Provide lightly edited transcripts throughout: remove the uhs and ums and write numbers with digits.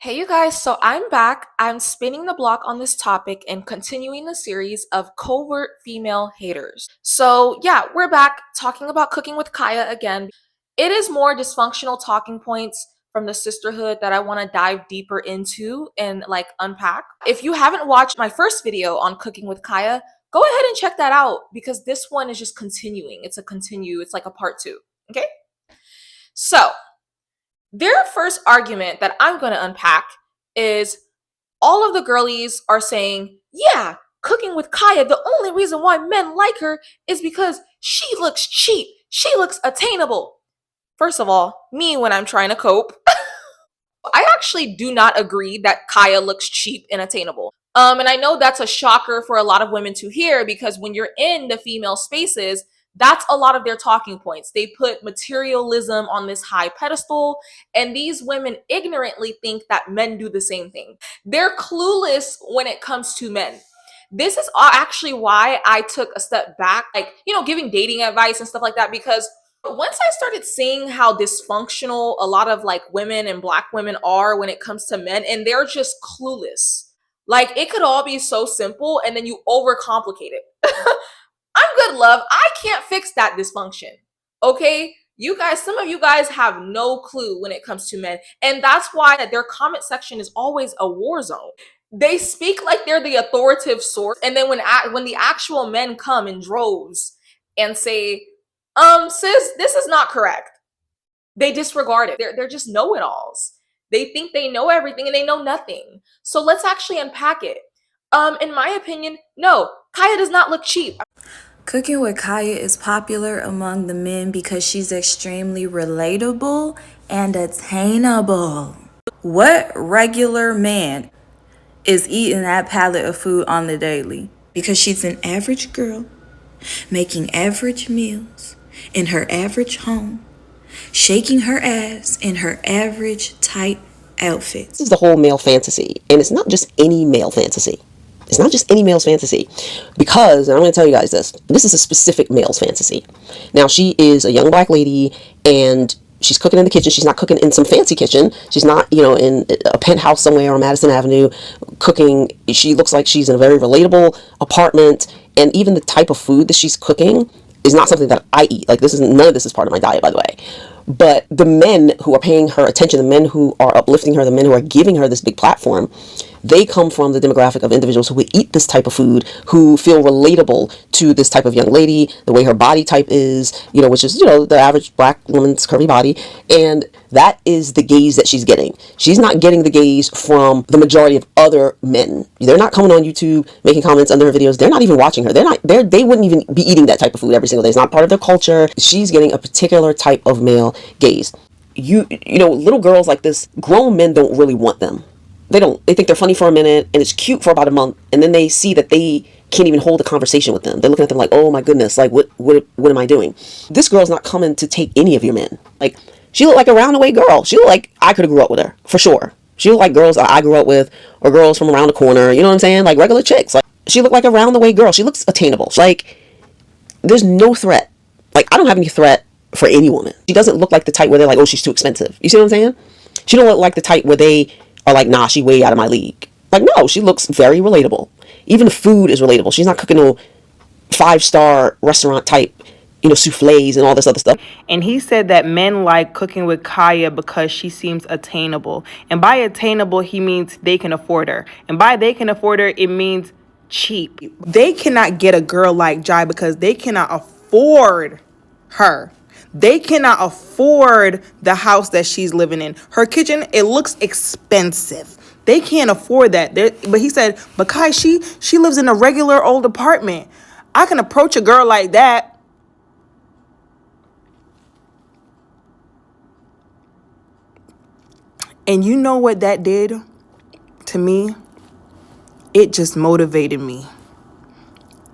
Hey you guys, so I'm back. I'm spinning the block on this topic and continuing the series of covert female haters. So, yeah, we're back talking about cooking with Kaya again. It is more dysfunctional talking points from the sisterhood that I want to dive deeper into and unpack. If you haven't watched my first video on cooking with Kaya, go ahead and check that out because this one is just continuing. It's like a part 2. Okay? So, their first argument that I'm going to unpack is all of the girlies are saying, yeah, cooking with Kaya, the only reason why men like her is because she looks cheap. She looks attainable. First of all, me when I'm trying to cope, I actually do not agree that Kaya looks cheap and attainable. And I know that's a shocker for a lot of women to hear because when you're in the female spaces, that's a lot of their talking points. They put materialism on this high pedestal, and these women ignorantly think that men do the same thing. They're clueless when it comes to men. This is actually why I took a step back, giving dating advice and stuff like that, because once I started seeing how dysfunctional a lot of women and black women are when it comes to men, and they're just clueless. Like it could all be so simple, and then you overcomplicate it. I'm good, love. I can't fix that dysfunction. Okay? You guys, some of you guys have no clue when it comes to men. And that's why their comment section is always a war zone. They speak like they're the authoritative source. And then when the actual men come in droves and say, sis, this is not correct, they disregard it. They're just know-it-alls. They think they know everything and they know nothing. So let's actually unpack it. In my opinion, no, Kaya does not look cheap. Cooking with Kaya is popular among the men because she's extremely relatable and attainable. What regular man is eating that palette of food on the daily? Because she's an average girl making average meals in her average home, shaking her ass in her average tight outfits. This is the whole male fantasy, and it's not just any male fantasy. It's not just any male's fantasy, because, and I'm going to tell you guys this is a specific male's fantasy. Now, she is a young black lady, and she's cooking in the kitchen. She's not cooking in some fancy kitchen. She's not, in a penthouse somewhere on Madison Avenue cooking. She looks like she's in a very relatable apartment, and even the type of food that she's cooking is not something that I eat. Like, none of this is part of my diet, by the way. But the men who are paying her attention, the men who are uplifting her, the men who are giving her this big platform, they come from the demographic of individuals who would eat this type of food, who feel relatable to this type of young lady, the way her body type is, which is, the average black woman's curvy body. And that is the gaze that she's getting. She's not getting the gaze from the majority of other men. They're not coming on YouTube, making comments under her videos. They're not even watching her. They wouldn't even be eating that type of food every single day. It's not part of their culture. She's getting a particular type of male gaze. Little girls like this, grown men don't really want them. They don't. They think they're funny for a minute, and it's cute for about a month, and then they see that they can't even hold a conversation with them. They're looking at them like, oh my goodness, like what am I doing? This girl's not coming to take any of your men. Like, she looked like a roundaway girl. She looked like I could have grew up with her, for sure. She looked like girls I grew up with, or girls from around the corner, you know what I'm saying? Like regular chicks. Like, she looked like a roundaway girl. She looks attainable. Like, there's no threat. Like, I don't have any threat for any woman. She doesn't look like the type where they're like, oh, she's too expensive. You see what I'm saying? She don't look like the type where they are like, nah, she way out of my league. Like, no, she looks very relatable. Even the food is relatable. She's not cooking no 5-star restaurant type, souffles and all this other stuff. And he said that men like cooking with Kaya because she seems attainable. And by attainable, he means they can afford her. And by they can afford her, it means cheap. They cannot get a girl like Jai because they cannot afford her. They cannot afford the house that she's living in. Her kitchen, it looks expensive. They can't afford that. But he said, but Kai, she lives in a regular old apartment. I can approach a girl like that. And you know what that did to me? It just motivated me.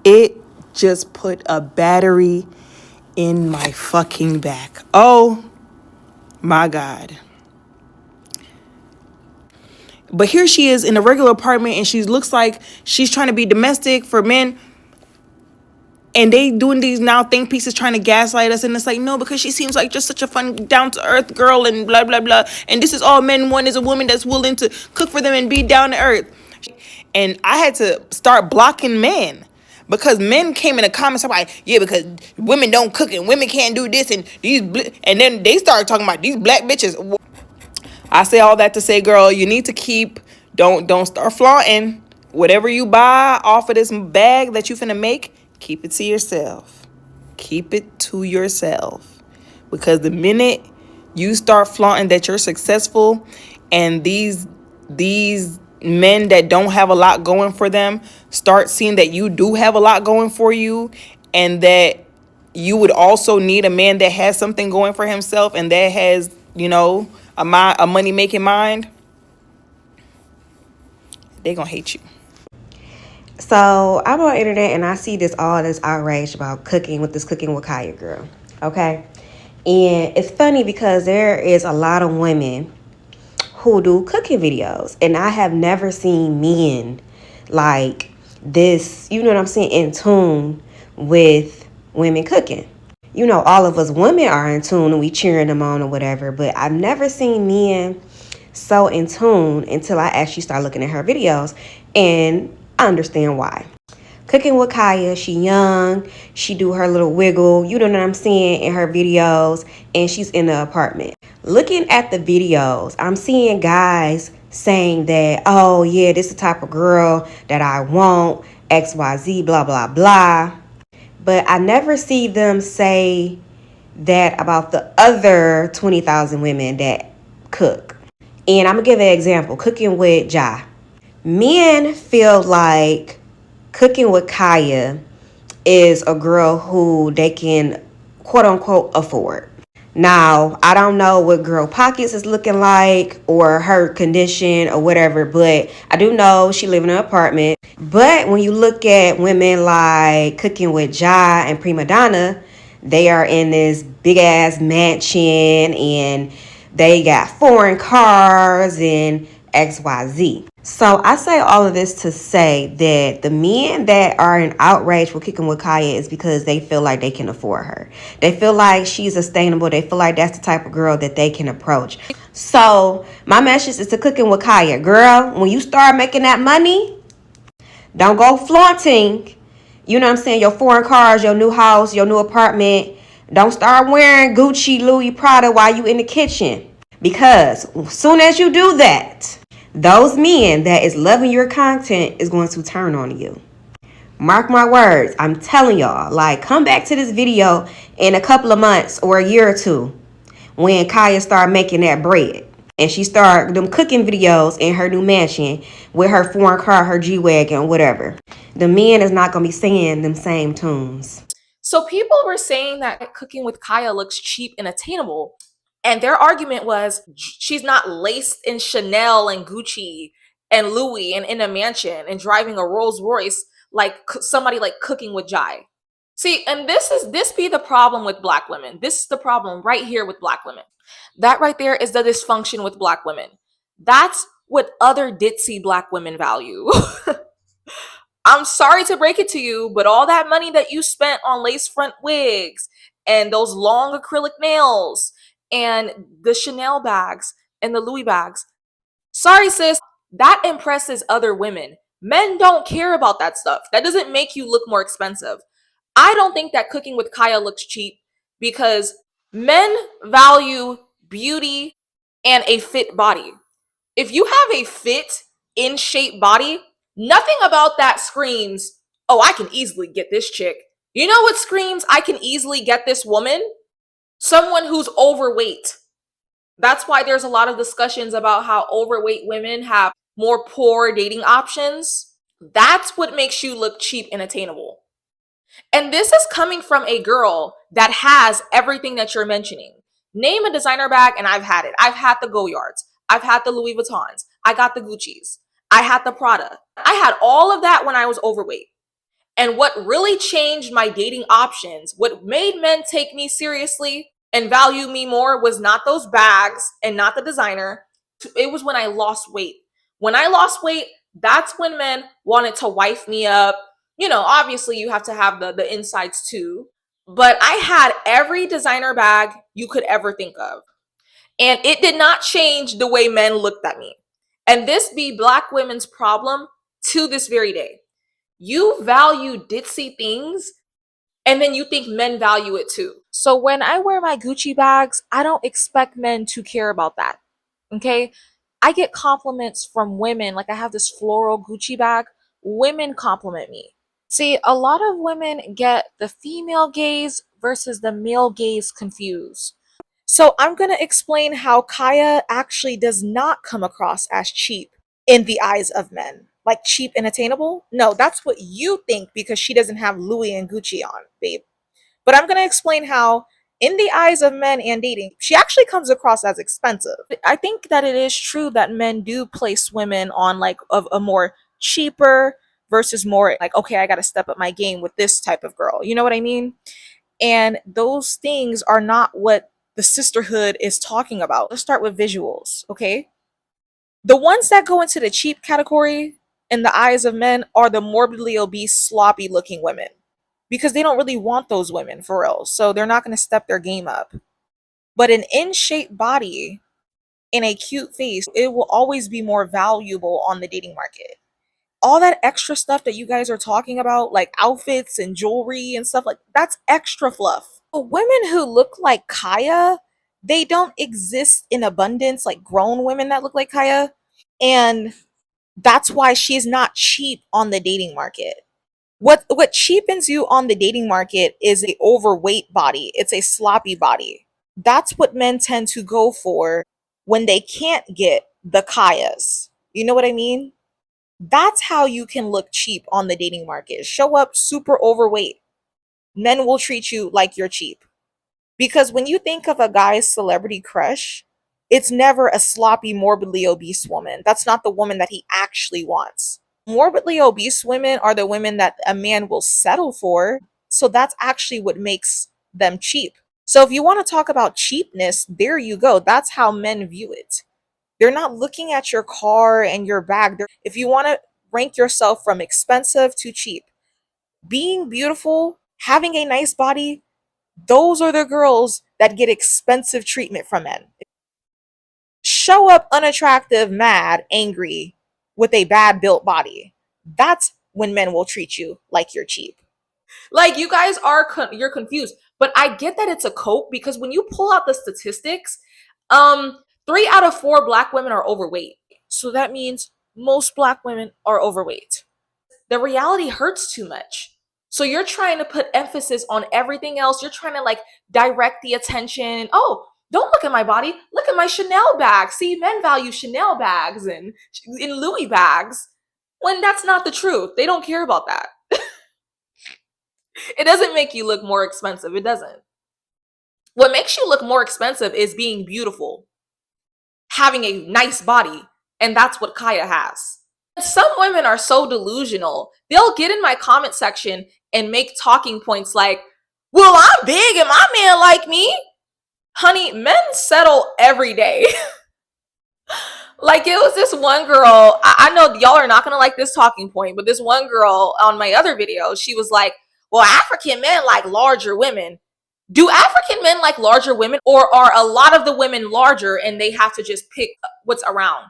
It just put a battery in my fucking back. Oh my God. But here she is in a regular apartment, and she looks like she's trying to be domestic for men. And they doing these now think pieces trying to gaslight us, and it's like, no, because she seems like just such a fun, down to earth girl, and blah blah blah. And this is all men want, is a woman that's willing to cook for them and be down to earth. And I had to start blocking men because men came in the comments like, yeah, because women don't cook and women can't do this and and then they started talking about these black bitches. I say all that to say, girl, you need to keep, don't start flaunting whatever you buy off of this bag that you finna make. Keep it to yourself. Keep it to yourself, because the minute you start flaunting that you're successful, and these men that don't have a lot going for them start seeing that you do have a lot going for you, and that you would also need a man that has something going for himself and that has, a money making mind, they gonna hate you. So I'm on the internet and I see all this outrage about cooking with Kaya girl. Okay. And it's funny because there is a lot of women who do cooking videos. And I have never seen men like this, you know what I'm saying, in tune with women cooking. You know, all of us women are in tune and we cheering them on or whatever. But I've never seen men so in tune until I actually start looking at her videos. And I understand why. Cooking with Kaya, she young, she do her little wiggle, you know what I'm saying, in her videos, and she's in the apartment. Looking at the videos, I'm seeing guys saying that, oh yeah, this is the type of girl that I want, XYZ, blah, blah, blah. But I never see them say that about the other 20,000 women that cook. And I'm going to give an example, cooking with Jai. Men feel like cooking with Kaya is a girl who they can quote unquote afford. Now, I don't know what girl pockets is looking like or her condition or whatever, but I do know she live in an apartment. But when you look at women like cooking with Jai and Prima Donna, they are in this big ass mansion and they got foreign cars and XYZ. So I say all of this to say that the men that are in outrage for kicking with Kaya is because they feel like they can afford her. They feel like she's sustainable. They feel like that's the type of girl that they can approach. So my message is to cooking with Kaya. Girl, when you start making that money, don't go flaunting, you know what I'm saying, your foreign cars, your new house, your new apartment. Don't start wearing Gucci, Louis, Prada while you in the kitchen. Because as soon as you do that, those men that is loving your content is going to turn on you. Mark my words. I'm telling y'all, like, come back to this video in a couple of months or a year or two when Kaya start making that bread. And she start them cooking videos in her new mansion with her foreign car, her G-Wagon, whatever. The men is not going to be singing them same tunes. So people were saying that cooking with Kaya looks cheap and attainable. And their argument was she's not laced in Chanel and Gucci and Louis and in a mansion and driving a Rolls Royce like somebody like cooking with Jai. See, and this be the problem with black women. This is the problem right here with black women. That right there is the dysfunction with black women. That's what other ditzy black women value. I'm sorry to break it to you, but all that money that you spent on lace front wigs and those long acrylic nails and the Chanel bags and the Louis bags, sorry sis, that impresses other women. Men don't care about that stuff. That doesn't make you look more expensive. I don't think that cooking with Kaya looks cheap because men value beauty and a fit body. If you have a fit, in shape body, nothing about that screams, oh, I can easily get this chick. You know what screams, I can easily get this woman? Someone who's overweight. That's why there's a lot of discussions about how overweight women have more poor dating options. That's what makes you look cheap and attainable. And this is coming from a girl that has everything that you're mentioning. Name a designer bag and I've had it. I've had the Goyards. I've had the Louis Vuittons. I got the Gucci's. I had the Prada. I had all of that when I was overweight. And what really changed my dating options, what made men take me seriously and value me more was not those bags and not the designer. It was when I lost weight. When I lost weight, that's when men wanted to wife me up, Obviously you have to have the insides too. But I had every designer bag you could ever think of. And it did not change the way men looked at me. And this be black women's problem to this very day. You value ditzy things and then you think men value it too. So when I wear my Gucci bags, I don't expect men to care about that. Okay? I get compliments from women. Like I have this floral Gucci bag. Women compliment me. See, a lot of women get the female gaze versus the male gaze confused. So I'm going to explain how Kaya actually does not come across as cheap in the eyes of men. Like cheap and attainable? No, that's what you think because she doesn't have Louis and Gucci on, babe. But I'm going to explain how, in the eyes of men and dating, she actually comes across as expensive. I think that it is true that men do place women on like a more cheaper versus more like, okay, I got to step up my game with this type of girl. You know what I mean? And those things are not what the sisterhood is talking about. Let's start with visuals, okay? The ones that go into the cheap category in the eyes of men are the morbidly obese, sloppy looking women because they don't really want those women for real. So they're not going to step their game up. But an in shape body in a cute face, it will always be more valuable on the dating market. All that extra stuff that you guys are talking about, like outfits and jewelry and stuff, like that's extra fluff. But women who look like Kaya, they don't exist in abundance, like grown women that look like Kaya. And that's why she's not cheap on the dating market. What cheapens you on the dating market is a overweight body. It's a sloppy body. That's what men tend to go for when they can't get the Kayas. You know what I mean? That's how you can look cheap on the dating market. Show up super overweight. Men will treat you like you're cheap. Because when you think of a guy's celebrity crush, it's never a sloppy, morbidly obese woman. That's not the woman that he actually wants. Morbidly obese women are the women that a man will settle for. So that's actually what makes them cheap. So if you want to talk about cheapness, there you go. That's how men view it. They're not looking at your car and your bag. If you want to rank yourself from expensive to cheap, being beautiful, having a nice body, those are the girls that get expensive treatment from men. Show up unattractive, mad, angry, with a bad built body. That's when men will treat you like you're cheap. Like you guys are you're confused, but I get that it's a cope because when you pull out the statistics, 3 out of 4 black women are overweight. So that means most black women are overweight. The reality hurts too much. So you're trying to put emphasis on everything else. You're trying to like direct the attention. Oh, don't look at my body. Look at my Chanel bag. See, men value Chanel bags and in Louis bags when that's not the truth. They don't care about that. It doesn't make you look more expensive. It doesn't. What makes you look more expensive is being beautiful, having a nice body, and that's what Kaya has. Some women are so delusional. They'll get in my comment section and make talking points like, well, I'm big and my man like me. Honey, men settle every day. Like it was this one girl, I know y'all are not gonna like this talking point, but this one girl on my other video, she was like, well, African men like larger women. Do African men like larger women, or are a lot of the women larger and they have to just pick what's around?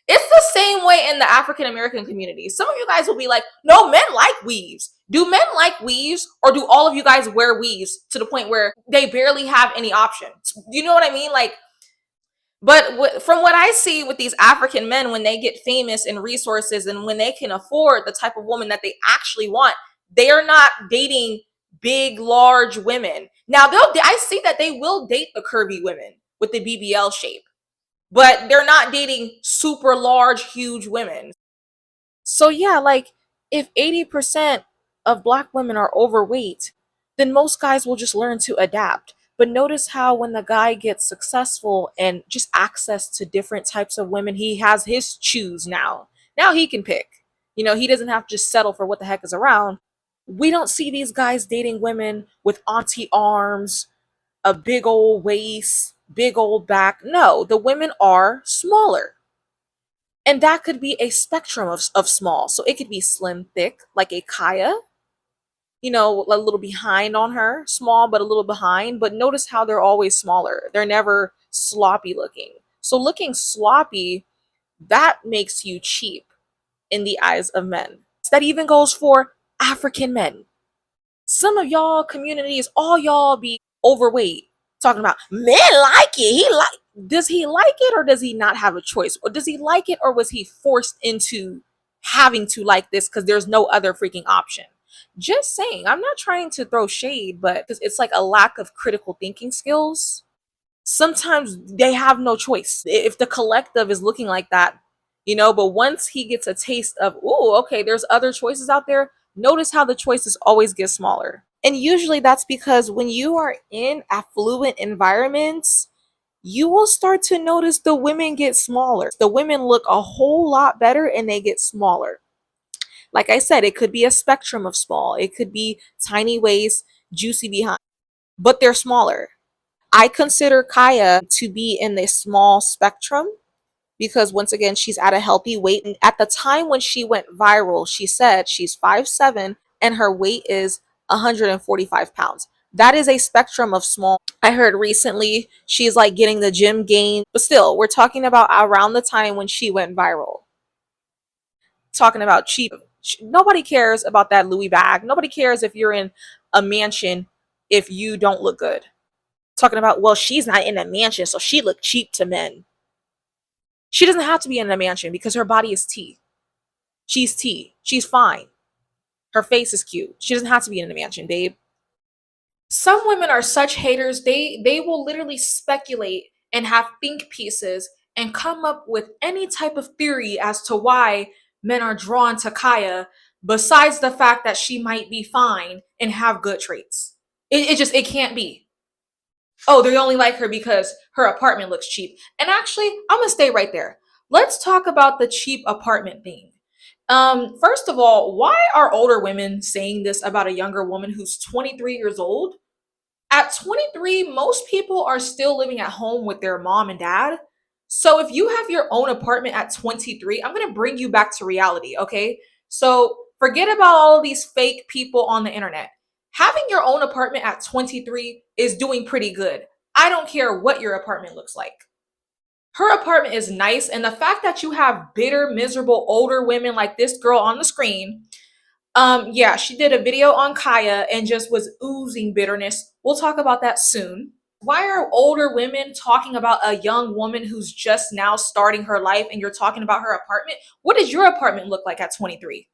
It's the same way in the African American community. Some of you guys will be like, no, men like weaves. Do men like weaves, or do all of you guys wear weaves to the point where they barely have any options? You know what I mean? Like, but from what I see with these African men, when they get famous and resources and when they can afford the type of woman that they actually want, they are not dating big, large women. Now, I see that they will date the curvy women with the BBL shape, but they're not dating super large, huge women. So yeah, like if 80% of black women are overweight, then most guys will just learn to adapt. But notice how when the guy gets successful and just access to different types of women, he has his choose now. Now he can pick. He doesn't have to just settle for what the heck is around. We don't see these guys dating women with auntie arms, a big old waist, big old back. No, the women are smaller. And that could be a spectrum of small. So it could be slim, thick, like a Kaya, a little behind on her, small but a little behind. But notice how they're always smaller. They're never sloppy looking. So looking sloppy, that makes you cheap in the eyes of men. That even goes for African men. Some of y'all communities, all y'all be overweight, talking about men like it. Does he like it or does he not have a choice? Or does he like it or was he forced into having to like this because there's no other freaking option? Just saying, I'm not trying to throw shade, but because it's like a lack of critical thinking skills. Sometimes they have no choice. If the collective is looking like that, but once he gets a taste of, oh, okay, there's other choices out there, notice how the choices always get smaller. And usually that's because when you are in affluent environments, you will start to notice the women get smaller. The women look a whole lot better and they get smaller. Like I said, it could be a spectrum of small, it could be tiny waist, juicy behind, but they're smaller. I consider Kaya to be in the small spectrum because once again, she's at a healthy weight. And at the time when she went viral, she said she's 5'7" and her weight is 145 pounds. That is a spectrum of small. I heard recently she's like getting the gym gain, but still, we're talking about around the time when she went viral. Talking about cheap. Nobody cares about that Louis bag. Nobody cares if you're in a mansion if you don't look good. Talking about, well, she's not in a mansion, so she looked cheap to men. She doesn't have to be in a mansion because her body is T. She's T. She's fine. Her face is cute. She doesn't have to be in a mansion, babe. Some women are such haters, they will literally speculate and have think pieces and come up with any type of theory as to why men are drawn to Kaya besides the fact that she might be fine and have good traits. It can't be. Oh, they only like her because her apartment looks cheap. And actually, I'm gonna stay right there. Let's talk about the cheap apartment thing. First of all, why are older women saying this about a younger woman who's 23 years old? At 23, most people are still living at home with their mom and dad. So if you have your own apartment at 23, I'm going to bring you back to reality, okay? So forget about all of these fake people on the internet. Having your own apartment at 23 is doing pretty good. I don't care what your apartment looks like. Her apartment is nice, and the fact that you have bitter, miserable older women like this girl on the screen, yeah, she did a video on Kaya and just was oozing bitterness. We'll talk about that soon. Why are older women talking about a young woman who's just now starting her life and you're talking about her apartment? What does your apartment look like at 23?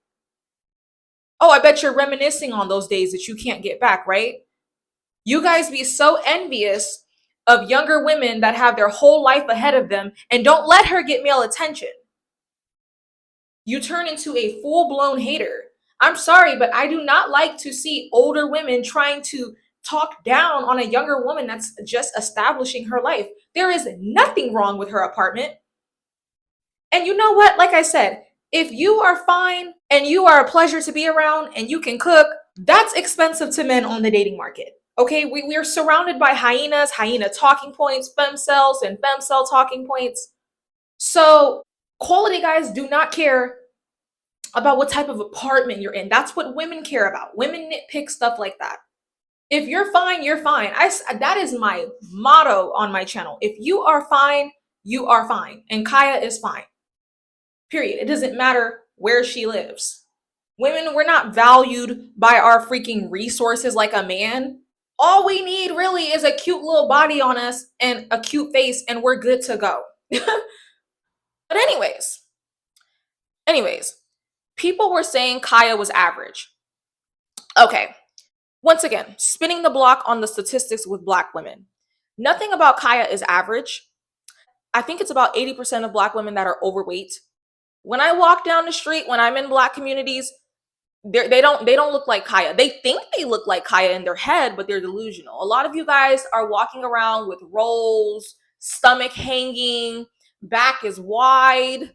Oh, I bet you're reminiscing on those days that you can't get back, right? You guys be so envious of younger women that have their whole life ahead of them and don't let her get male attention. You turn into a full blown hater. I'm sorry, but I do not like to see older women trying to talk down on a younger woman that's just establishing her life. There is nothing wrong with her apartment. And you know what? Like I said, if you are fine and you are a pleasure to be around and you can cook, that's expensive to men on the dating market. Okay, we are surrounded by hyenas, hyena talking points, femcells, and femcell talking points. So, quality guys do not care about what type of apartment you're in. That's what women care about. Women nitpick stuff like that. If you're fine, you're fine. That is my motto on my channel. If you are fine, you are fine. And Kaya is fine. Period. It doesn't matter where she lives. Women, we're not valued by our freaking resources like a man. All we need really is a cute little body on us and a cute face, and we're good to go. But anyways, people were saying Kaya was average. Okay, once again, spinning the block on the statistics with black women. Nothing about Kaya is average. I think it's about 80% of black women that are overweight. When I walk down the street, when I'm in black communities, they don't look like Kaya. They think they look like Kaya in their head, but they're delusional. A lot of you guys are walking around with rolls, stomach hanging, back is wide.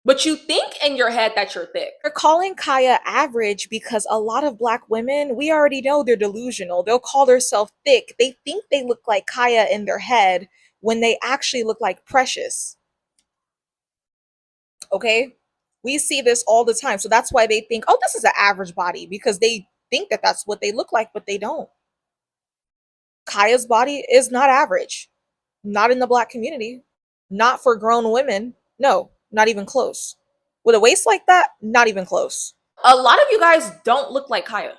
But you think in your head that you're thick. They're calling Kaya average because a lot of black women, we already know they're delusional. They'll call themselves thick. They think they look like Kaya in their head when they actually look like Precious. Okay? We see this all the time. So that's why they think, oh, this is an average body because they think that that's what they look like, but they don't. Kaya's body is not average, not in the black community, not for grown women. No, not even close. With a waist like that, not even close. A lot of you guys don't look like Kaya.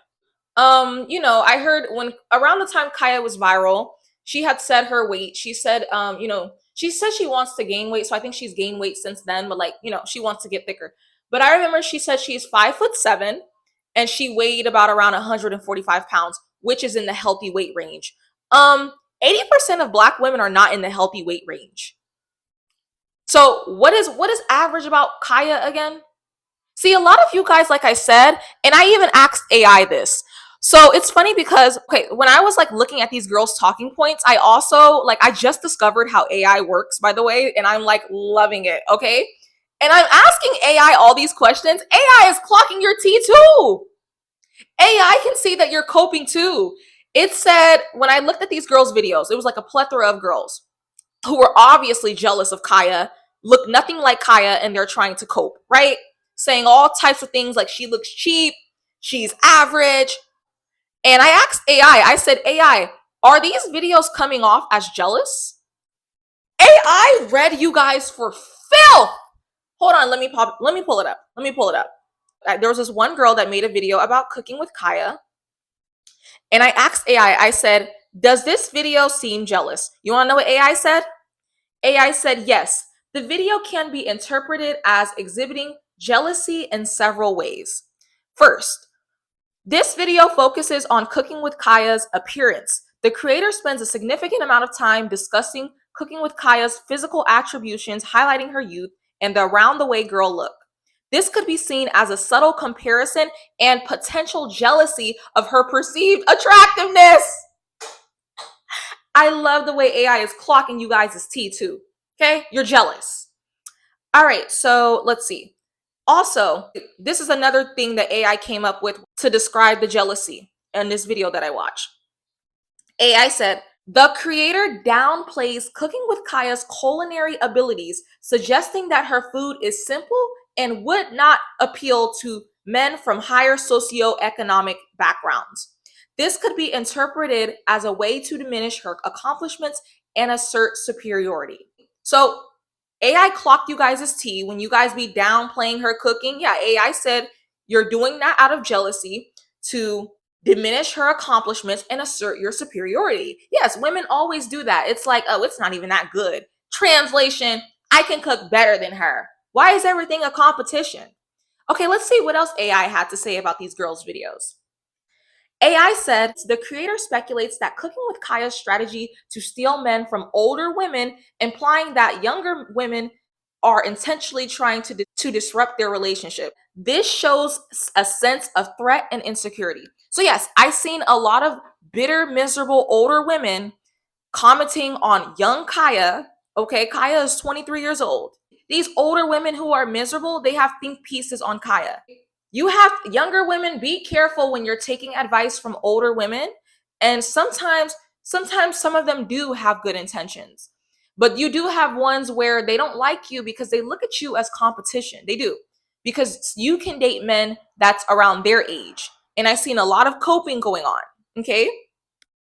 I heard when around the time Kaya was viral, she had said her weight. She said, she says she wants to gain weight. So I think she's gained weight since then, but like, she wants to get thicker. But I remember she said she's 5'7" and she weighed about around 145 pounds, which is in the healthy weight range. 80% of black women are not in the healthy weight range. So what is average about Kaya again? See, a lot of you guys, like I said, and I even asked AI this. So it's funny because, okay, when I was like looking at these girls' talking points, I also, like, I just discovered how AI works, by the way, and I'm like loving it, okay? And I'm asking AI all these questions. AI is clocking your T too. AI can see that you're coping too. It said, when I looked at these girls' videos, it was like a plethora of girls who were obviously jealous of Kaya, look nothing like Kaya, and they're trying to cope, right? Saying all types of things like she looks cheap, she's average. And I asked AI, I said, AI, are these videos coming off as jealous? AI read you guys for filth. Hold on, let me pull it up. Let me pull it up. There was this one girl that made a video about cooking with Kaya. And I asked AI, I said, does this video seem jealous? You want to know what AI said? AI said, yes, the video can be interpreted as exhibiting jealousy in several ways. First, this video focuses on cooking with Kaya's appearance. The creator spends a significant amount of time discussing cooking with Kaya's physical attributions, highlighting her youth and the around the way girl look. This could be seen as a subtle comparison and potential jealousy of her perceived attractiveness. I love the way AI is clocking you guys' T too. Okay, you're jealous. All right, so let's see. Also, this is another thing that AI came up with to describe the jealousy in this video that I watched. AI said, the creator downplays cooking with Kaya's culinary abilities, suggesting that her food is simple and would not appeal to men from higher socioeconomic backgrounds. This could be interpreted as a way to diminish her accomplishments and assert superiority. So AI clocked you guys' tea when you guys be downplaying her cooking. Yeah, AI said you're doing that out of jealousy to diminish her accomplishments and assert your superiority. Yes, women always do that. It's like, oh, it's not even that good. Translation, I can cook better than her. Why is everything a competition? Okay, let's see what else AI had to say about these girls' videos. AI said the creator speculates that cooking with Kaya's strategy to steal men from older women, implying that younger women are intentionally trying to disrupt their relationship. This shows a sense of threat and insecurity. So, yes, I've seen a lot of bitter, miserable older women commenting on young Kaya. Okay, Kaya is 23 years old. These older women who are miserable, they have think pieces on Kaya. You have younger women, be careful when you're taking advice from older women. And sometimes some of them do have good intentions. But you do have ones where they don't like you because they look at you as competition. They do. Because you can date men that's around their age. And I've seen a lot of coping going on. Okay?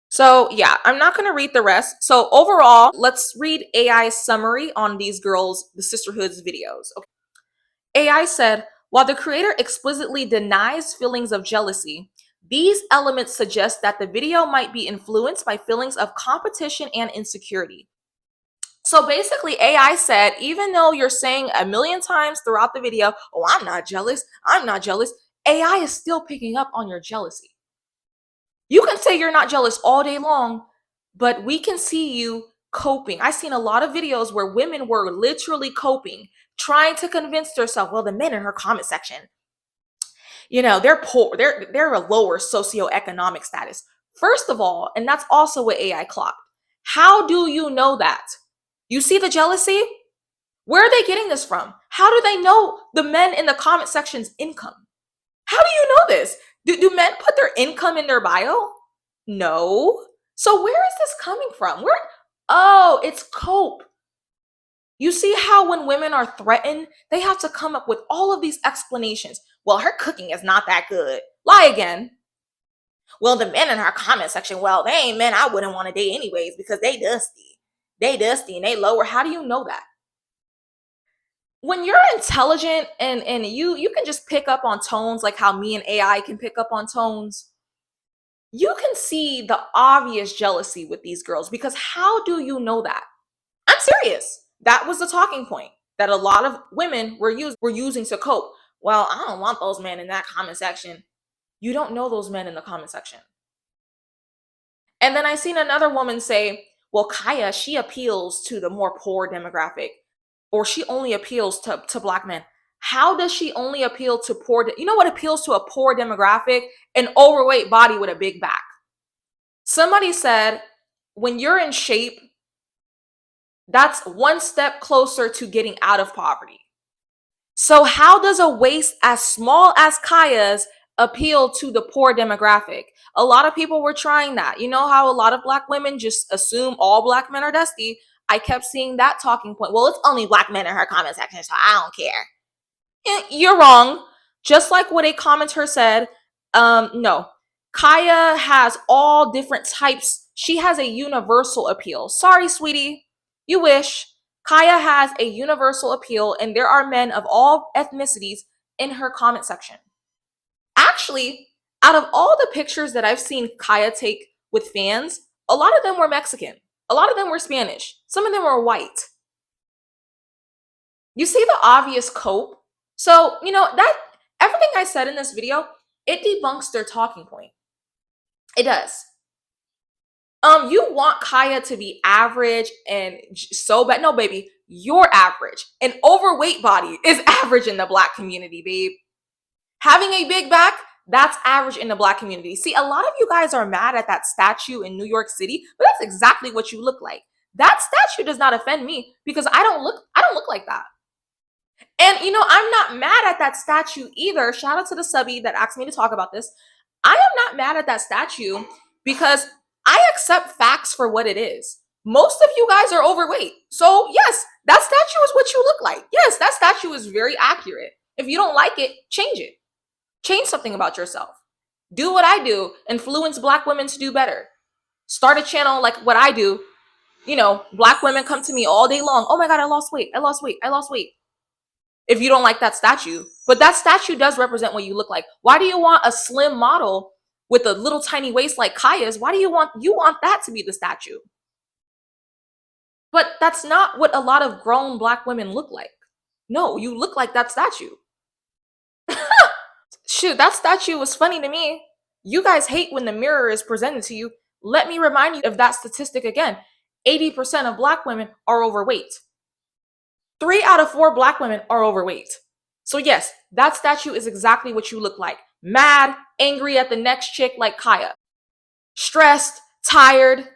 So, yeah, I'm not going to read the rest. So, overall, let's read AI's summary on these girls, the sisterhood's videos. Okay. AI said, while the creator explicitly denies feelings of jealousy, these elements suggest that the video might be influenced by feelings of competition and insecurity. So basically, AI said, even though you're saying a million times throughout the video, oh, I'm not jealous, AI is still picking up on your jealousy. You can say you're not jealous all day long, but we can see you coping. I've seen a lot of videos where women were literally coping, trying to convince themselves, well, the men in her comment section, they're poor, they're a lower socioeconomic status. First of all, and that's also what AI clocked. How do you know that? You see the jealousy? Where are they getting this from? How do they know the men in the comment section's income? How do you know this? Do men put their income in their bio? No. So where is this coming from? Oh, it's cope. You see how when women are threatened, they have to come up with all of these explanations. Well, her cooking is not that good. Lie again. Well, the men in her comment section, well, they ain't men I wouldn't want to date anyways because they dusty. They dusty and they lower. How do you know that? When you're intelligent and you can just pick up on tones like how me and AI can pick up on tones, you can see the obvious jealousy with these girls because how do you know that? I'm serious. That was the talking point that a lot of women were using to cope. Well, I don't want those men in that comment section. You don't know those men in the comment section. And then I seen another woman say, well, Kaya, she appeals to the more poor demographic, or she only appeals to black men. How does she only appeal to poor? You know what appeals to a poor demographic? An overweight body with a big back. Somebody said, when you're in shape, that's one step closer to getting out of poverty. So how does a waist as small as Kaya's appeal to the poor demographic? A lot of people were trying that. You know how a lot of black women just assume all black men are dusty? I kept seeing that talking point. Well, it's only black men in her comment section, so I don't care. You're wrong. Just like what a commenter said, no. Kaya has all different types. She has a universal appeal. Sorry, sweetie. You wish. Kaya has a universal appeal, and there are men of all ethnicities in her comment section. Actually, out of all the pictures that I've seen Kaya take with fans, a lot of them were Mexican. A lot of them were Spanish. Some of them were white. You see the obvious cope? So, that everything I said in this video, it debunks their talking point. It does. You want Kaya to be average and so bad. No, baby, you're average. An overweight body is average in the black community, babe. Having a big back, that's average in the black community. See, a lot of you guys are mad at that statue in New York City, but that's exactly what you look like. That statue does not offend me because I don't look like that. And I'm not mad at that statue either. Shout out to the subby that asked me to talk about this. I am not mad at that statue because I accept facts for what it is. Most of you guys are overweight. So, yes, that statue is what you look like. Yes, that statue is very accurate. If you don't like it, change it. Change something about yourself. Do what I do, influence black women to do better. Start a channel like what I do. Black women come to me all day long. Oh my God, I lost weight. I lost weight. I lost weight. If you don't like that statue. But that statue does represent what you look like. Why do you want a slim model with a little tiny waist like Kaya's? Why do you want that to be the statue? But that's not what a lot of grown black women look like. No, you look like that statue. Shoot, that statue was funny to me. You guys hate when the mirror is presented to you. Let me remind you of that statistic again. 80% of black women are overweight. 3 out of 4 black women are overweight. So yes, that statue is exactly what you look like. Mad, angry at the next chick like Kaya. Stressed, tired,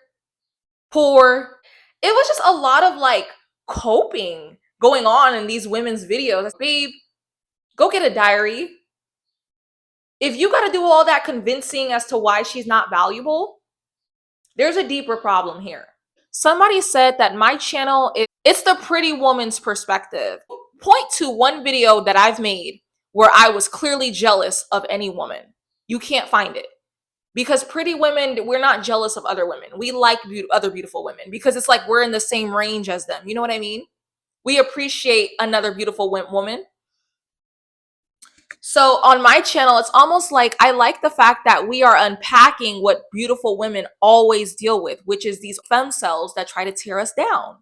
poor. It was just a lot of coping going on in these women's videos. Babe, go get a diary. If you got to do all that convincing as to why she's not valuable, there's a deeper problem here. Somebody said that my channel it's the pretty woman's perspective. Point to one video that I've made where I was clearly jealous of any woman. You can't find it. Because pretty women, we're not jealous of other women. We like other beautiful women because it's like we're in the same range as them. You know what I mean? We appreciate another beautiful woman. So on my channel, it's almost like I like the fact that we are unpacking what beautiful women always deal with, which is these femme cells that try to tear us down.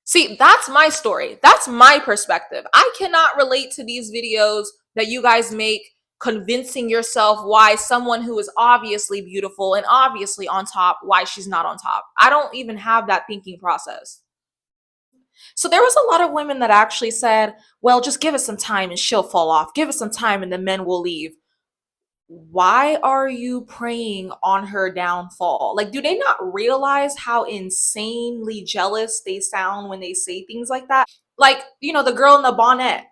See, that's my story. That's my perspective. I cannot relate to these videos that you guys make convincing yourself why someone who is obviously beautiful and obviously on top, why she's not on top. I don't even have that thinking process. So there was a lot of women that actually said, well, just give us some time and she'll fall off. Give us some time and the men will leave. Why are you preying on her downfall? Like, do they not realize how insanely jealous they sound when they say things like that? Like, the girl in the bonnet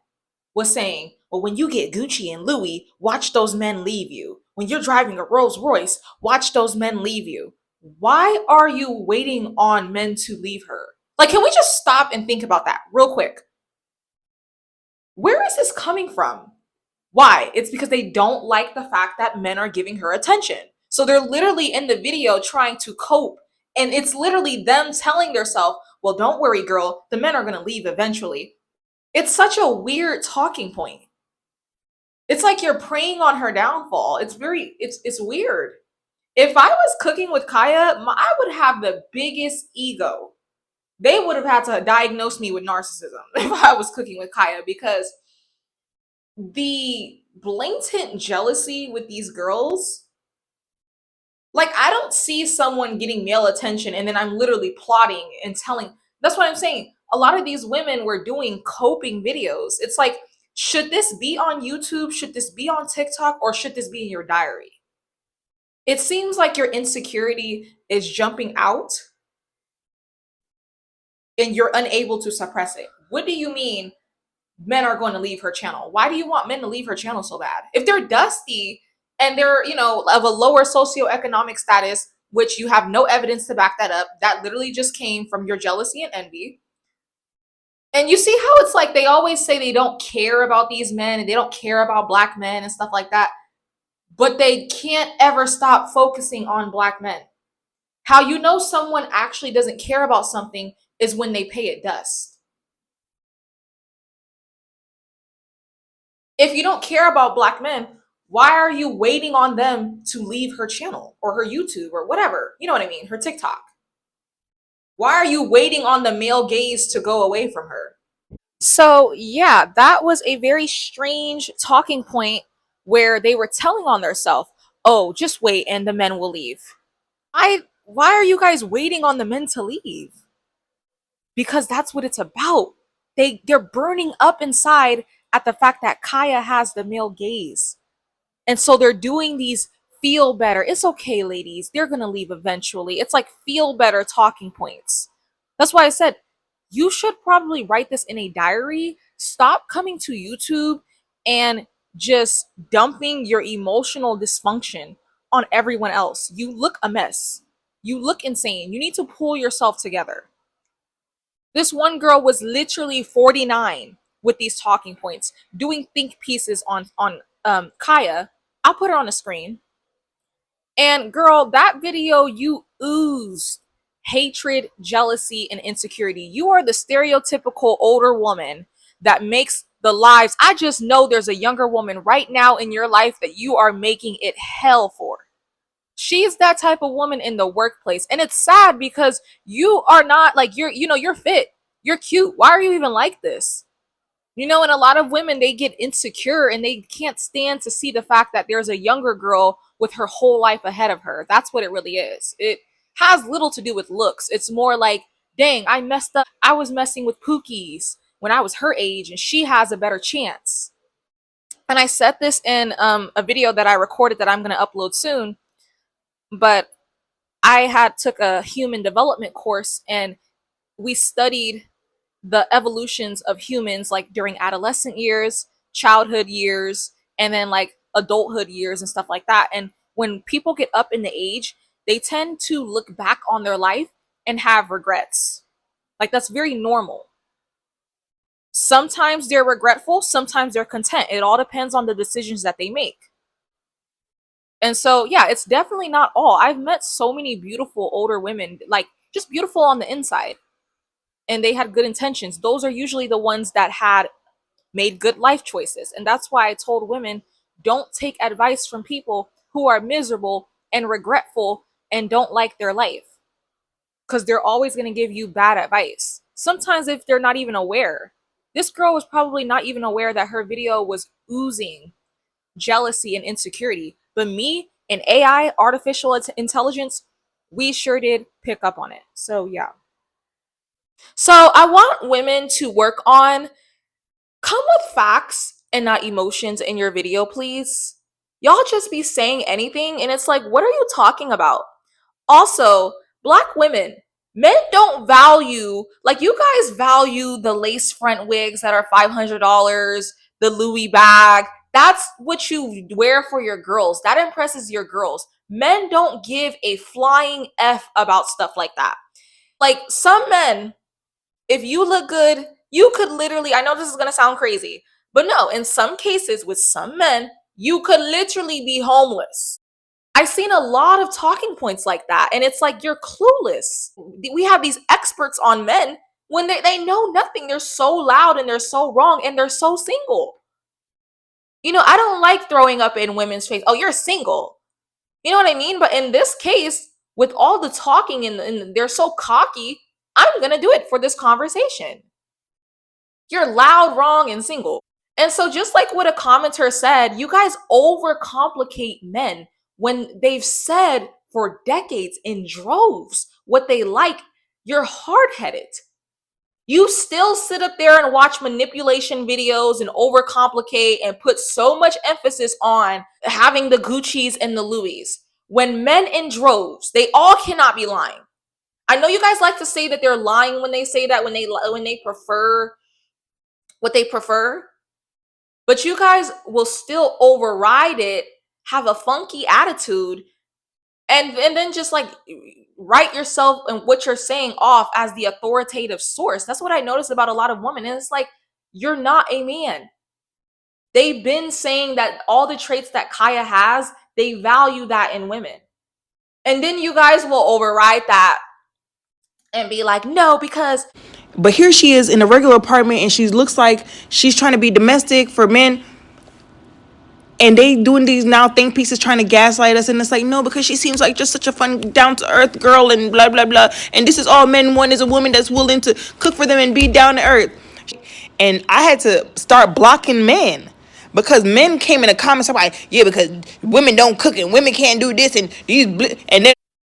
was saying, well, when you get Gucci and Louis, watch those men leave you. When you're driving a Rolls Royce, watch those men leave you. Why are you waiting on men to leave her? Like, can we just stop and think about that real quick? Where is this coming from? Why? It's because they don't like the fact that men are giving her attention. So they're literally in the video trying to cope. And it's literally them telling themselves, well, don't worry, girl, the men are going to leave eventually. It's such a weird talking point. It's like you're preying on her downfall. It's weird. If I was cooking with Kaya, I would have the biggest ego. They would have had to diagnose me with narcissism if I was cooking with Kaya, because the blatant jealousy with these girls, like, I don't see someone getting male attention and then I'm literally plotting and telling. That's what I'm saying. A lot of these women were doing coping videos. It's like, should this be on YouTube? Should this be on TikTok? Or should this be in your diary? It seems like your insecurity is jumping out and you're unable to suppress it. What do you mean men are going to leave her channel? Why do you want men to leave her channel so bad? If they're dusty and they're, of a lower socioeconomic status, which you have no evidence to back that up, that literally just came from your jealousy and envy. And you see how it's like they always say they don't care about these men and they don't care about black men and stuff like that, but they can't ever stop focusing on black men. How you know someone actually doesn't care about something is when they pay it dust. If you don't care about black men, why are you waiting on them to leave her channel or her YouTube or whatever? You know what I mean? Her TikTok. Why are you waiting on the male gaze to go away from her? So, yeah, that was a very strange talking point where they were telling on themselves, oh, just wait and the men will leave. Why are you guys waiting on the men to leave? Because that's what it's about. They're burning up inside at the fact that Kaya has the male gaze. And so they're doing these feel better. It's okay, ladies. They're going to leave eventually. It's like feel better talking points. That's why I said you should probably write this in a diary. Stop coming to YouTube and just dumping your emotional dysfunction on everyone else. You look a mess. You look insane. You need to pull yourself together. This one girl was literally 49 with these talking points, doing think pieces on Kaya. I'll put it on the screen. And girl, that video, you oozed hatred, jealousy, and insecurity. You are the stereotypical older woman that makes the lives. I just know there's a younger woman right now in your life that you are making it hell for. She's that type of woman in the workplace. And it's sad because you are not like you're fit. You're cute. Why are you even like this? And a lot of women, they get insecure and they can't stand to see the fact that there's a younger girl with her whole life ahead of her. That's what it really is. It has little to do with looks. It's more like, dang, I messed up. I was messing with Pookies when I was her age and she has a better chance. And I said this in a video that I recorded that I'm going to upload soon, but I had took a human development course and we studied the evolutions of humans like during adolescent years, childhood years, and then like adulthood years and stuff like that. And when people get up in the age, they tend to look back on their life and have regrets. Like, that's very normal. Sometimes they're regretful, sometimes they're content. It all depends on the decisions that they make. And so, yeah, it's definitely not all. I've met so many beautiful older women, like just beautiful on the inside, and they had good intentions. Those are usually the ones that had made good life choices. And that's why I told women, don't take advice from people who are miserable and regretful and don't like their life, because they're always going to give you bad advice. Sometimes if they're not even aware. This girl was probably not even aware that her video was oozing jealousy and insecurity. But me and AI, artificial intelligence, we sure did pick up on it. So yeah. So I want women to work on, come with facts and not emotions in your video, please. Y'all just be saying anything and it's like, what are you talking about? Also, black women, men don't value, like, you guys value the lace front wigs that are $500, the Louis bag. That's what you wear for your girls. That impresses your girls. Men don't give a flying F about stuff like that. Like, some men If you look good, you could literally, I know this is going to sound crazy, but no, in some cases with some men, you could literally be homeless. I've seen a lot of talking points like that, and it's like you're clueless. We have these experts on men when they know nothing. They're so loud and they're so wrong and they're so single. I don't like throwing up in women's face. Oh, you're single. You know what I mean? But in this case, with all the talking and they're so cocky, I'm going to do it for this conversation. You're loud, wrong, and single. And so, just like what a commenter said, you guys overcomplicate men when they've said for decades in droves what they like. You're hard headed. You still sit up there and watch manipulation videos and overcomplicate and put so much emphasis on having the Gucci's and the Louis. When men in droves, they all cannot be lying. I know you guys like to say that they're lying when they say that, when they prefer what they prefer, but you guys will still override it, have a funky attitude, and then just like write yourself and what you're saying off as the authoritative source. That's what I noticed about a lot of women. And it's like, you're not a man. They've been saying that all the traits that Kaya has, they value that in women. And then you guys will override that and be like, no, because. But here she is in a regular apartment and she looks like she's trying to be domestic for men. And they doing these now think pieces trying to gaslight us. And it's like, no, because she seems like just such a fun, down to earth girl and blah, blah, blah. And this is all men want, is a woman that's willing to cook for them and be down to earth. And I had to start blocking men. Because men came in the comments like, yeah, because women don't cook and women can't do this and these, and then.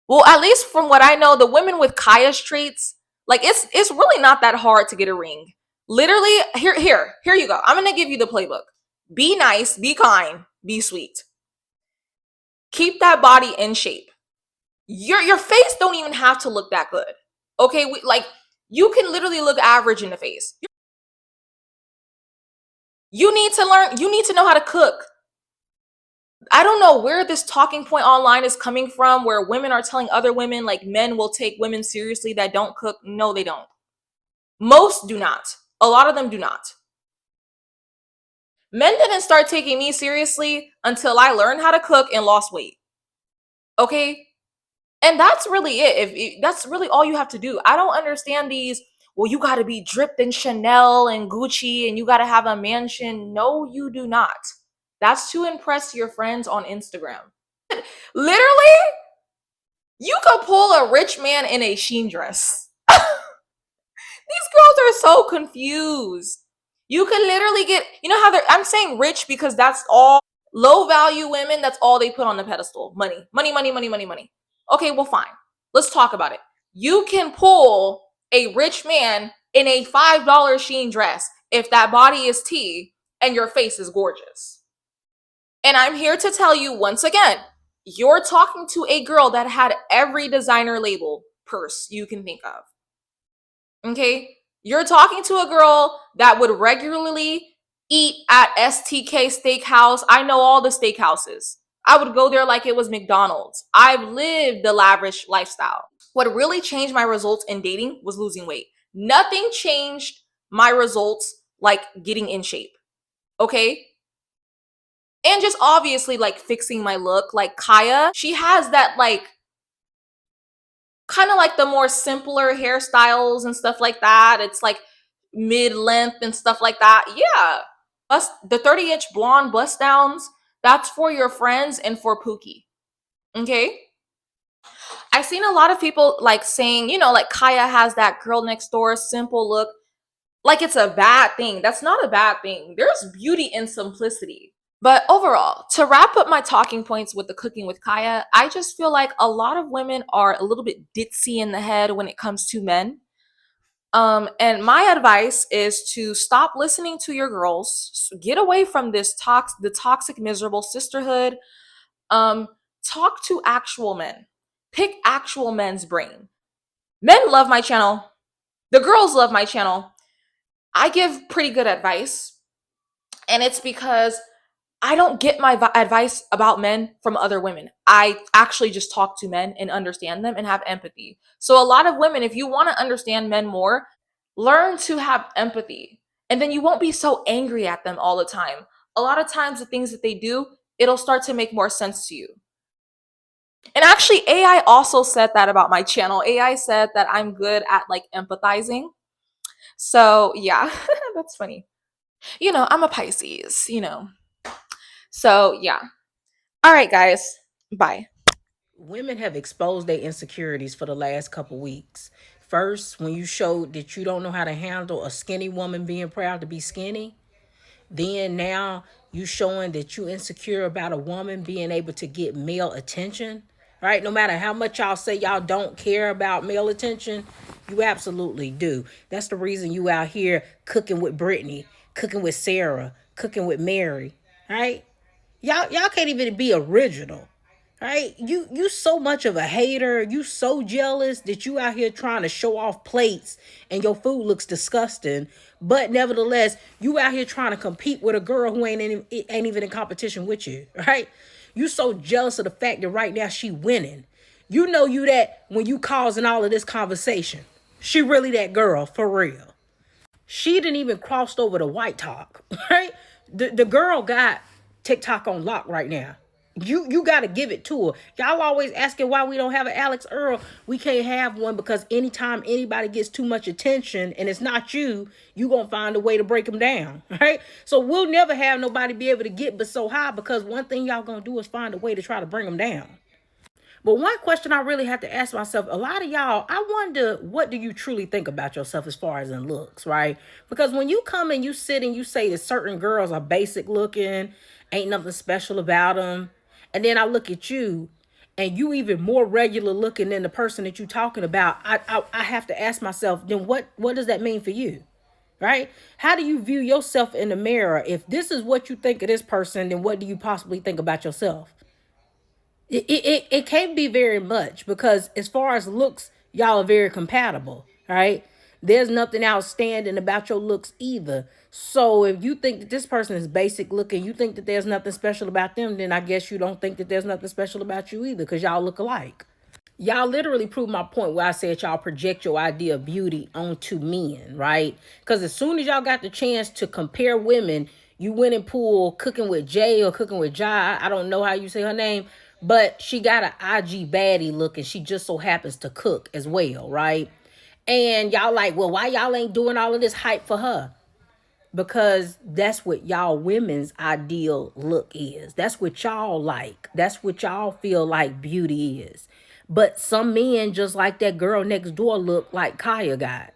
Well, at least from what I know, the women with Kaya's traits, like it's really not that hard to get a ring. Literally, here you go. I'm gonna give you the playbook. Be nice, be kind, be sweet. Keep that body in shape. Your face don't even have to look that good. Okay, like you can literally look average in the face. You need to learn, you need to know how to cook. I don't know where this talking point online is coming from, where women are telling other women like men will take women seriously that don't cook. No, they don't. Most do not. A lot of them do not. Men didn't start taking me seriously until I learned how to cook and lost weight. Okay? And that's really it. If that's really all you have to do. I don't understand these, well, you got to be dripped in Chanel and Gucci and you got to have a mansion. No, you do not. That's to impress your friends on Instagram. Literally, you could pull a rich man in a sheen dress. These girls are so confused. You can literally get, how I'm saying rich because that's all low value women, that's all they put on the pedestal. Money, money, money, money, money, money. Okay, well, fine. Let's talk about it. You can pull a rich man in a $5 sheen dress if that body is tea and your face is gorgeous. And I'm here to tell you once again, you're talking to a girl that had every designer label purse you can think of. Okay? You're talking to a girl that would regularly eat at STK Steakhouse. I know all the steakhouses. I would go there like it was McDonald's. I've lived the lavish lifestyle. What really changed my results in dating was losing weight. Nothing changed my results like getting in shape. Okay? And just obviously like fixing my look. Like Kaya, she has that like kind of like the more simpler hairstyles and stuff like that. It's like mid-length and stuff like that. Yeah. The 30-inch blonde bust downs, that's for your friends and for Pookie. Okay? I've seen a lot of people like saying, like Kaya has that girl next door simple look. Like it's a bad thing. That's not a bad thing. There's beauty in simplicity. But overall, to wrap up my talking points with the cooking with Kaya, I just feel like a lot of women are a little bit ditzy in the head when it comes to men. And my advice is to stop listening to your girls. Get away from the toxic, miserable sisterhood. Talk to actual men. Pick actual men's brain. Men love my channel. The girls love my channel. I give pretty good advice. And it's because I don't get my advice about men from other women. I actually just talk to men and understand them and have empathy. So a lot of women, if you want to understand men more, Learn to have empathy, and then you won't be so angry at them all the time. A lot of times, the things that they do, it'll start to make more sense to you. And actually, AI also said that about my channel. AI said that I'm good at like empathizing. So, yeah, that's funny. I'm a Pisces. So, yeah. All right, guys. Bye. Women have exposed their insecurities for the last couple weeks. First, when you showed that you don't know how to handle a skinny woman being proud to be skinny, then now you showing that you insecure about a woman being able to get male attention, right? No matter how much y'all say y'all don't care about male attention, you absolutely do. That's the reason you out here cooking with Brittany, cooking with Sarah, cooking with Mary, right? Y'all can't even be original. Right? You so much of a hater, you so jealous that you out here trying to show off plates and your food looks disgusting, but nevertheless, you out here trying to compete with a girl who ain't even in competition with you, right? You so jealous of the fact that right now she winning. You know you that when you causing all of this conversation. She really that girl for real. She didn't even crossed over to white talk, right? The girl got TikTok on lock right now. You got to give it to her. Y'all always asking why we don't have an Alex Earl. We can't have one because anytime anybody gets too much attention and it's not you, you going to find a way to break them down, right? So we'll never have nobody be able to get but so high because one thing y'all going to do is find a way to try to bring them down. But one question I really have to ask myself, a lot of y'all, I wonder, what do you truly think about yourself as far as in looks, right? Because when you come and you sit and you say that certain girls are basic looking, ain't nothing special about them, and then I look at you and you even more regular looking than the person that you talking about, I have to ask myself, then what does that mean for you? Right? How do you view yourself in the mirror? If this is what you think of this person, then what do you possibly think about yourself? It can't be very much because as far as looks, y'all are very compatible, right? There's nothing outstanding about your looks either. So if you think that this person is basic looking, you think that there's nothing special about them, then I guess you don't think that there's nothing special about you either because y'all look alike. Y'all literally proved my point where I said y'all project your idea of beauty onto men, right? Because as soon as y'all got the chance to compare women, you went and pulled Cooking with Jay or Cooking with Jai. I don't know how you say her name, but she got an IG baddie look and she just so happens to cook as well, right? And y'all like, well, why y'all ain't doing all of this hype for her? Because that's what y'all women's ideal look is. That's what y'all like. That's what y'all feel like beauty is. But some men just like that girl next door look like Kaya got.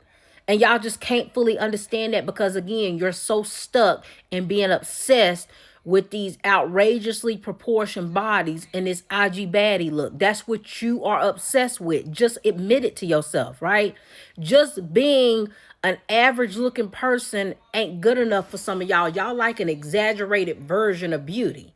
And y'all just can't fully understand that because again, you're so stuck in being obsessed with these outrageously proportioned bodies and this IG baddie look. That's what you are obsessed with. Just admit it to yourself, right? Just being an average looking person ain't good enough for some of y'all. Y'all like an exaggerated version of beauty.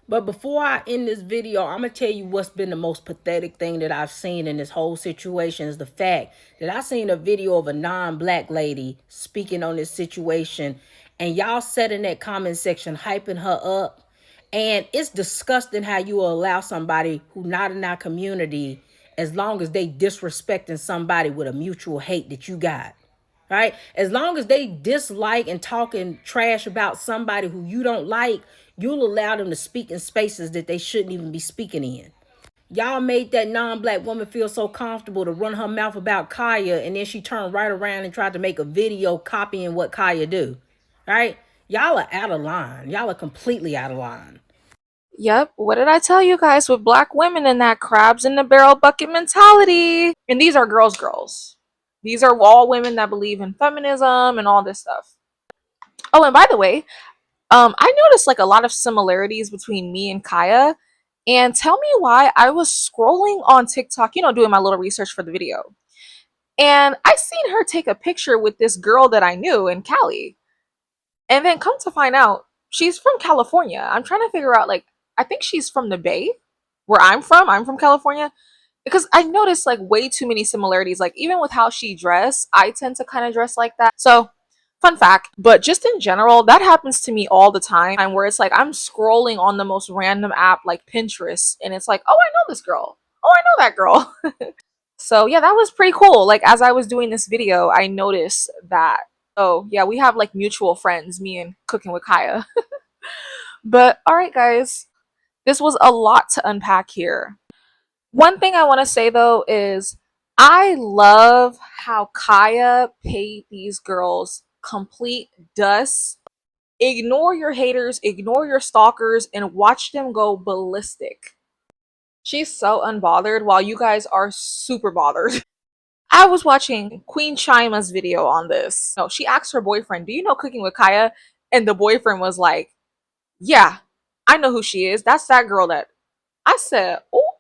But before I end this video, I'm going to tell you what's been the most pathetic thing that I've seen in this whole situation is the fact that I seen a video of a non-black lady speaking on this situation and y'all sat in that comment section hyping her up. And it's disgusting how you will allow somebody who not in our community as long as they disrespecting somebody with a mutual hate that you got. Right? As long as they dislike and talking trash about somebody who you don't like, you'll allow them to speak in spaces that they shouldn't even be speaking in. Y'all made that non-black woman feel so comfortable to run her mouth about Kaya, and then she turned right around and tried to make a video copying what Kaya do. Right? Y'all are out of line. Y'all are completely out of line. Yep, what did I tell you guys with black women and that crabs in the barrel bucket mentality? And these are girls. These are all women that believe in feminism and all this stuff. Oh, and by the way, I noticed like a lot of similarities between me and Kaya. And tell me why. I was scrolling on TikTok, doing my little research for the video. And I seen her take a picture with this girl that I knew in Cali. And then come to find out, she's from California. I'm trying to figure out, like, I think she's from the Bay, where I'm from. I'm from California. Because I noticed, like, way too many similarities. Like, even with how she dressed, I tend to kind of dress like that. So, fun fact. But just in general, that happens to me all the time, where it's like I'm scrolling on the most random app, like Pinterest, and it's like, oh, I know this girl. Oh, I know that girl. So yeah, that was pretty cool. Like as I was doing this video, I noticed that, oh yeah, we have like mutual friends, me and Cooking with Kaya. But all right, guys, this was a lot to unpack here. One thing I want to say though is I love how Kaya paid these girls complete dust. Ignore your haters, ignore your stalkers, and watch them go ballistic. She's so unbothered while you guys are super bothered. I was watching Queen Chima's video on this. No, she asked her boyfriend, "Do you know Cooking with Kaya?" And the boyfriend was like, "Yeah, I know who she is. That's that girl that." I said, "Oh,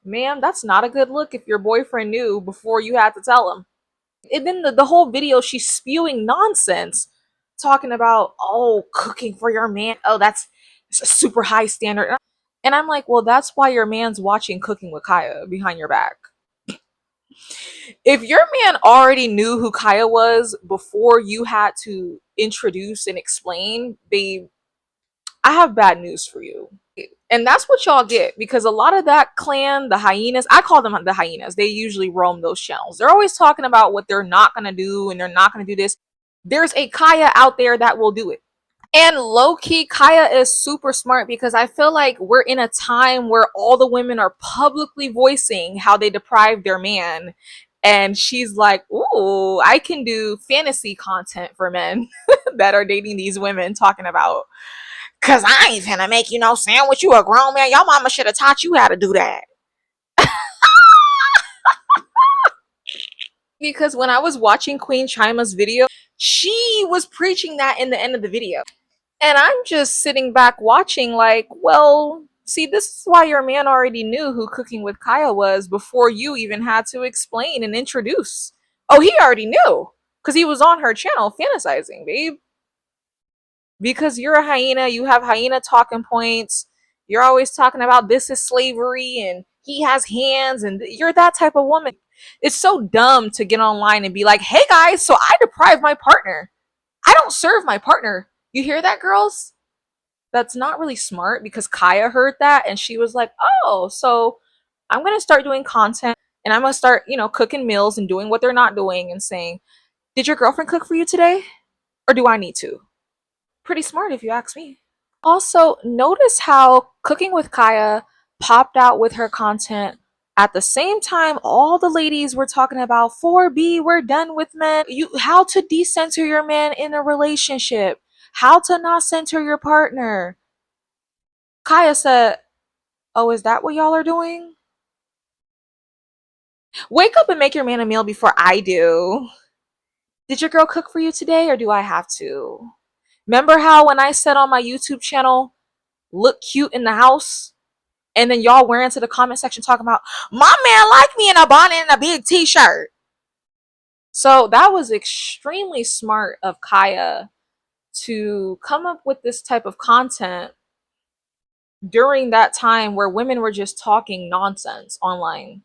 ma'am, that's not a good look if your boyfriend knew before you had to tell him." And then the whole video, she's spewing nonsense, talking about, oh, cooking for your man. Oh, that's a super high standard. And I'm like, well, that's why your man's watching Cooking with Kaya behind your back. If your man already knew who Kaya was before you had to introduce and explain, babe, I have bad news for you. And that's what y'all get because a lot of that clan, the hyenas, I call them the hyenas, they usually roam those channels. They're always talking about what they're not going to do and they're not going to do this. There's a Kaya out there that will do it. And low key, Kaya is super smart because I feel like we're in a time where all the women are publicly voicing how they deprive their man. And she's like, ooh, I can do fantasy content for men that are dating these women talking about, cause I ain't finna make you no sandwich. You a grown man. Your mama should have taught you how to do that. Because when I was watching Queen Chima's video, she was preaching that in the end of the video. And I'm just sitting back watching, like, well, see, this is why your man already knew who Cooking with Kaya was before you even had to explain and introduce. Oh, he already knew because he was on her channel fantasizing, babe. Because you're a hyena, you have hyena talking points. You're always talking about this is slavery and he has hands, and you're that type of woman. It's so dumb to get online and be like, hey guys, so I deprive my partner. I don't serve my partner. You hear that, girls? That's not really smart because Kaya heard that and she was like, oh, so I'm going to start doing content and I'm going to start, cooking meals and doing what they're not doing and saying, did your girlfriend cook for you today? Or do I need to? Pretty smart if you ask me. Also, notice how Cooking with Kaya popped out with her content at the same time all the ladies were talking about 4B, we're done with men. How to decenter your man in a relationship, how to not center your partner. Kaya said, oh, is that what y'all are doing? Wake up and make your man a meal before I do. Did your girl cook for you today or do I have to? Remember how when I said on my YouTube channel, look cute in the house? And then y'all were into the comment section talking about, my man like me in a bonnet and a big t-shirt. So that was extremely smart of Kaya to come up with this type of content during that time where women were just talking nonsense online.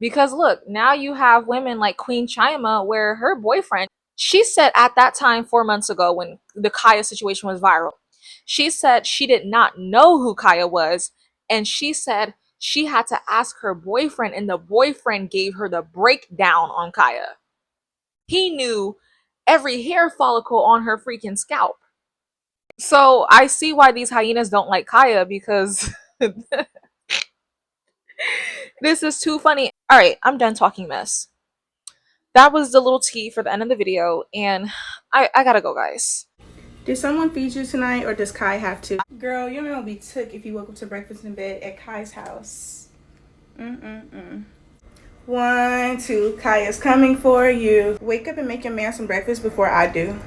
Because look, now you have women like Queen Chima where her boyfriend, she said at that time 4 months ago when the Kaya situation was viral, she said she did not know who Kaya was. And she said she had to ask her boyfriend, and the boyfriend gave her the breakdown on Kaya. He knew every hair follicle on her freaking scalp. So I see why these hyenas don't like Kaya because this is too funny. All right, I'm done talking mess. That was the little tea for the end of the video, and I gotta go, guys. Did someone feed you tonight, or does Kai have to? Girl, your man will be took if you woke up to breakfast in bed at Kai's house. 1, 2, Kai is coming for you. Wake up and make your man some breakfast before I do.